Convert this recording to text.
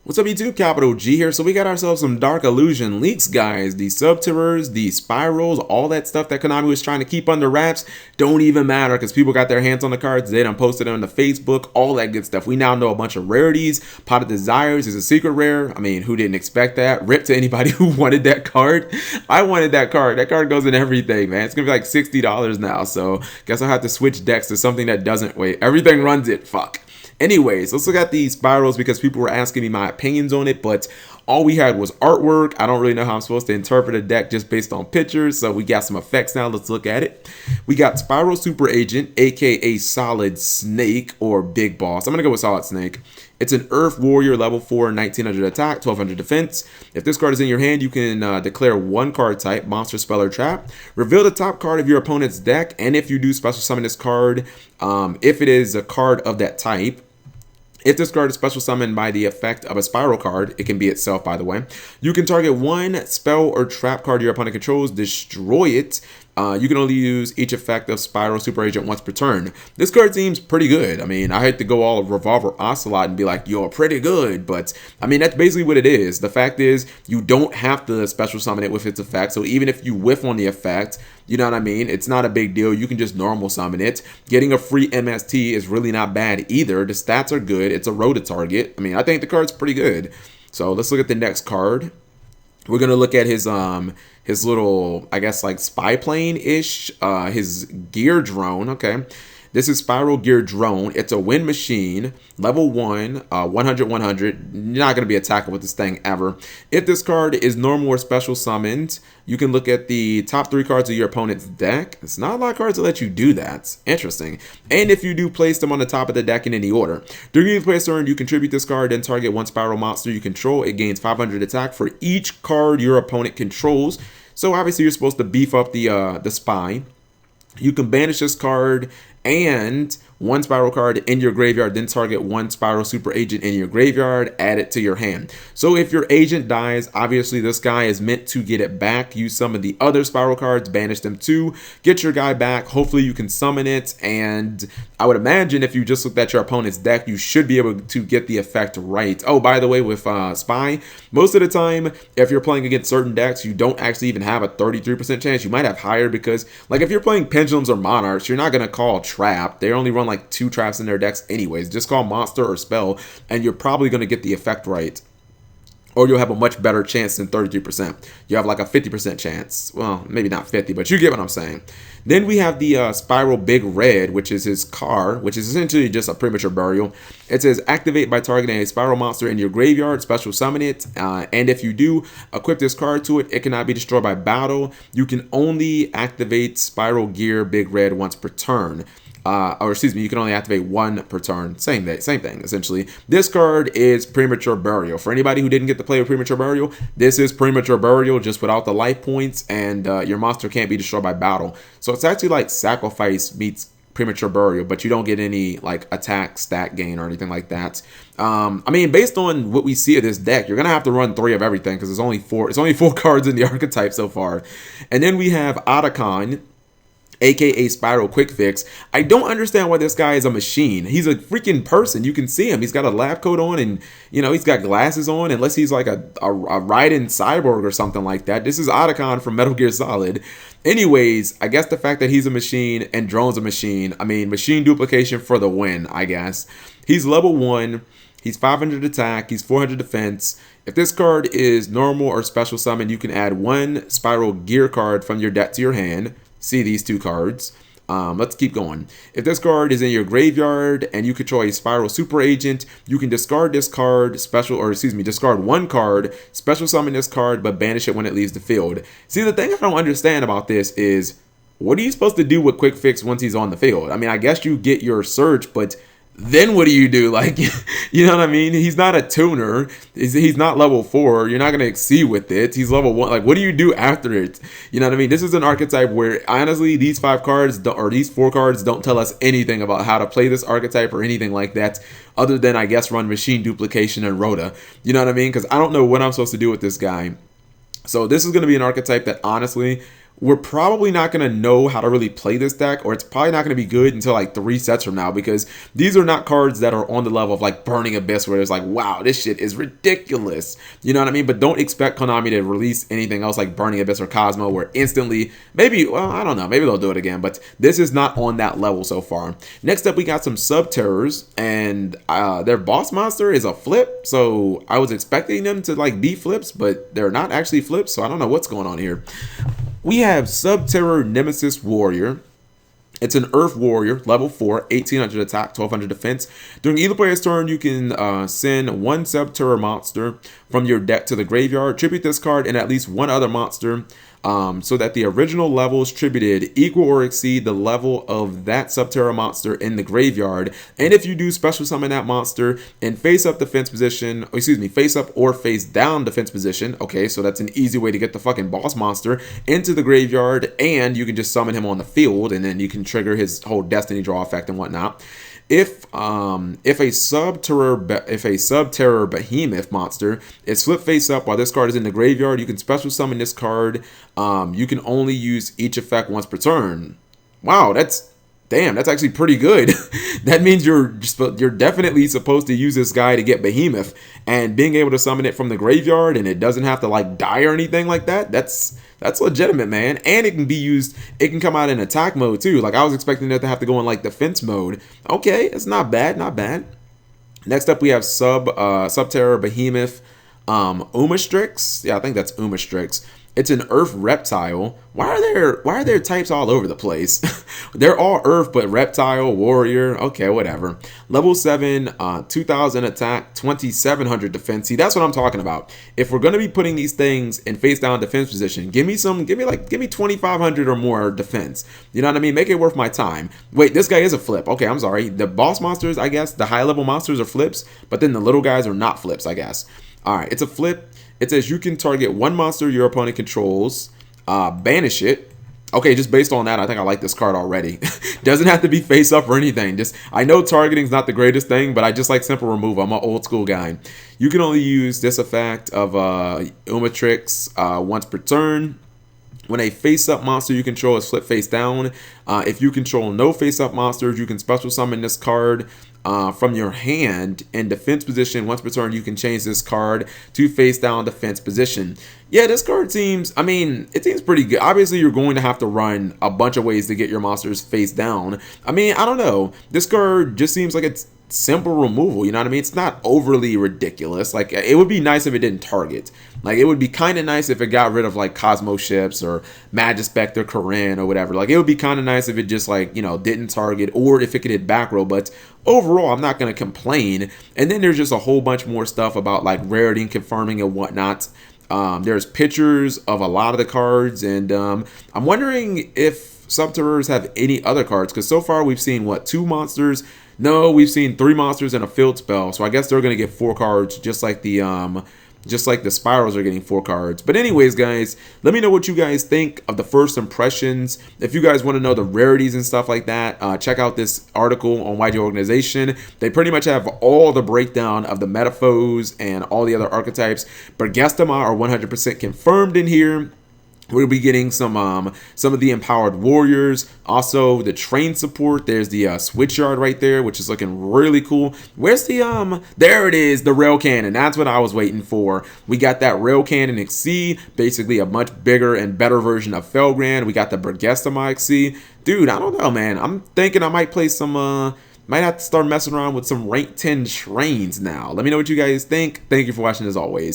What's up YouTube, Capital G here. So we got ourselves some Dark Illusion leaks, guys. The Subterrors, the Spyrals, all that stuff that Konami was trying to keep under wraps don't even matter because people got their hands on the cards. They done posted it on the Facebook, all that good stuff. We now know a bunch of rarities. Pot of Desires is a secret rare. I mean, who didn't expect that? Rip to anybody who wanted that card. I wanted that card. That card goes in everything, man. It's gonna be like $60 now. So guess I'll have to switch decks to something that doesn't wait. Everything runs it. Fuck. Anyways, let's look at these spirals because people were asking me my opinions on it, but all we had was artwork. I don't really know how I'm supposed to interpret a deck just based on pictures, so we got some effects now. Let's look at it. We got Spiral Super Agent, aka Solid Snake or Big Boss. I'm gonna go with Solid Snake. It's an Earth Warrior, level 4, 1900 attack, 1200 defense. If this card is in your hand, you can declare one card type, monster, spell, or trap. Reveal the top card of your opponent's deck, and if you do, special summon this card. If it is a card of that type, if this card is special summoned by the effect of a spiral card, it can be itself, by the way, you can target one spell or trap card your opponent controls, destroy it. You can only use each effect of Spiral Super Agent once per turn. This card seems pretty good. I mean, I hate to go all Revolver Ocelot and be like, you're pretty good, but I mean, that's basically what it is. The fact is, you don't have to special summon it with its effect, so even if you whiff on the effect, you know what I mean? It's not a big deal. You can just normal summon it. Getting a free MST is really not bad either. The stats are good. It's a Rota target. I mean, I think the card's pretty good. So let's look at the next card. We're gonna look at his little, I guess, like spy plane-ish, his gear drone. Okay. This is Spiral Gear Drone. It's a wind machine, level 1, 100-100. You're not going to be attacking with this thing ever. If this card is normal or special summoned, you can look at the top 3 cards of your opponent's deck. It's not a lot of cards that let you do that. Interesting. And if you do, place them on the top of the deck in any order. During your play turn, you contribute this card, then target one Spiral monster you control. It gains 500 attack for each card your opponent controls. So obviously you're supposed to beef up the spy. You can banish this card and one spiral card in your graveyard, then target one Spiral Super Agent in your graveyard, add it to your hand. So if your agent dies, obviously this guy is meant to get it back. Use some of the other spiral cards, banish them too, get your guy back. Hopefully you can summon it, and I would imagine if you just looked at your opponent's deck, you should be able to get the effect right. Oh, by the way, with Spy, most of the time, if you're playing against certain decks, you don't actually even have a 33% chance. You might have higher because, like, if you're playing Pendulums or Monarchs, you're not going to call Trap. They only run like 2 traps in their decks anyways. Just call monster or spell and you're probably going to get the effect right, or you'll have a much better chance than 33%. You have like a 50% chance. Well, maybe not 50, but you get what I'm saying. Then we have the Spiral Big Red, which is his car, which is essentially just a premature burial. It says activate by targeting a spiral monster in your graveyard, special summon it, and if you do, equip this card to it. It cannot be destroyed by battle. You can only activate Spiral Gear Big Red once per turn. Or excuse me, you can only activate one per turn. Same thing, essentially. This card is Premature Burial. For anybody who didn't get to play with Premature Burial, this is Premature Burial just without the life points, and your monster can't be destroyed by battle. So it's actually like Sacrifice meets Premature Burial, but you don't get any like attack stat gain or anything like that. I mean, based on what we see of this deck, you're gonna have to run 3 of everything because there's only 4. It's only 4 cards in the archetype so far. And then we have Otacon, aka SPYRAL Quick-Fix. I don't understand why this guy is a machine. He's a freaking person. You can see him. He's got a lab coat on, and you know he's got glasses on, unless he's like a Raiden cyborg or something like that. This is Otacon from Metal Gear Solid. Anyways, I guess the fact that he's a machine and Drone's a machine, I mean, machine duplication for the win, I guess. He's level 1. He's 500 attack. He's 400 defense. If this card is normal or special summon, you can add one Spiral Gear card from your deck to your hand. See these 2 cards. Let's keep going. If this card is in your graveyard and you control a Spiral Super Agent, you can discard this card, discard one card, special summon this card, but banish it when it leaves the field. See, the thing I don't understand about this is, what are you supposed to do with Quick-Fix once he's on the field? I mean, I guess you get your search, but then what do you do? Like, you know what I mean? He's not a tuner. He's not level 4. You're not going to exceed with it. He's level 1. Like, what do you do after it? You know what I mean? This is an archetype where, honestly, these 5 cards, or these 4 cards, don't tell us anything about how to play this archetype or anything like that, other than, I guess, run machine duplication and Rota. You know what I mean? Because I don't know what I'm supposed to do with this guy. So this is going to be an archetype that, honestly, we're probably not going to know how to really play this deck, or it's probably not going to be good until like 3 sets from now, because these are not cards that are on the level of like Burning Abyss where it's like, wow, this shit is ridiculous. You know what I mean? But don't expect Konami to release anything else like Burning Abyss or Cosmo where instantly, maybe, well, I don't know, maybe they'll do it again, but this is not on that level so far. Next up, we got some Subterrors, and their boss monster is a flip, so I was expecting them to like be flips, but they're not actually flips, so I don't know what's going on here. We have Subterror Nemesis Warrior. It's an Earth Warrior, level 4, 1800 attack, 1200 defense. During either player's turn, you can send one Subterror monster from your deck to the graveyard, tribute this card and at least one other monster, so that the original levels tributed equal or exceed the level of that Subterror monster in the graveyard. And if you do special summon that monster in face up defense position, face up or face down defense position, okay, so that's an easy way to get the fucking boss monster into the graveyard, and you can just summon him on the field, and then you can trigger his whole destiny draw effect and whatnot. If a Subterror Behemoth monster is flipped face up while this card is in the graveyard, you can special summon this card. You can only use each effect once per turn. Wow, that's actually pretty good. That means you're definitely supposed to use this guy to get Behemoth, and being able to summon it from the graveyard and it doesn't have to like die or anything like that. That's legitimate, man. And it can be used, it can come out in attack mode too. Like I was expecting it to have to go in like defense mode. Okay, it's not bad, not bad. Next up we have Subterror Behemoth Umastryx. Yeah, I think that's Umastryx. It's an Earth reptile. Why are there types all over the place? They're all Earth, but reptile, warrior, okay, whatever. Level 7, 2000 attack, 2700 defense. See, that's what I'm talking about. If we're gonna be putting these things in face down defense position, give me 2500 or more defense. You know what I mean? Make it worth my time. Wait, this guy is a flip. Okay, I'm sorry. The boss monsters, I guess, the high level monsters are flips, but then the little guys are not flips, I guess. All right, it's a flip. It says you can target one monster your opponent controls, banish it. Okay, just based on that, I think I like this card already. Doesn't have to be face up or anything. Just, I know targeting is not the greatest thing, but I just like simple removal. I'm an old school guy. You can only use this effect of Umastryx once per turn. When a face-up monster you control is flipped face down, if you control no face-up monsters, you can special summon this card from your hand in defense position. Once per turn, you can change this card to face down defense position. Yeah, this card seems, I mean, it seems pretty good. Obviously, you're going to have to run a bunch of ways to get your monsters face down. I mean, I don't know. This card just seems like it's simple removal, you know what I mean? It's not overly ridiculous. Like, it would be nice if it didn't target. Like, it would be kind of nice if it got rid of like Cosmo Ships or Magispect or Corinne or whatever. Like, it would be kind of nice if it just like, you know, didn't target, or if it could hit back row. But overall, I'm not going to complain. And then there's just a whole bunch more stuff about like rarity and confirming and whatnot. There's pictures of a lot of the cards, and I'm wondering if Subterrors have any other cards, because so far we've seen what, 2 monsters? No, we've seen 3 monsters and a field spell, so I guess they're gonna get 4 cards, just like the Spyrals are getting 4 cards. But anyways, guys, let me know what you guys think of the first impressions. If you guys want to know the rarities and stuff like that, check out this article on YG Organization. They pretty much have all the breakdown of the metaphors and all the other archetypes. Bergestama are 100% confirmed in here. We'll be getting some of the empowered warriors, also the train support. There's the switch yard right there, which is looking really cool. Where's the there it is, the rail cannon. That's what I was waiting for. We got that rail cannon XC, basically a much bigger and better version of Felgrand. We got the Bergestama XC. Dude, I don't know, man. I'm thinking I might play some might have to start messing around with some rank 10 trains now. Let me know what you guys think. Thank you for watching as always.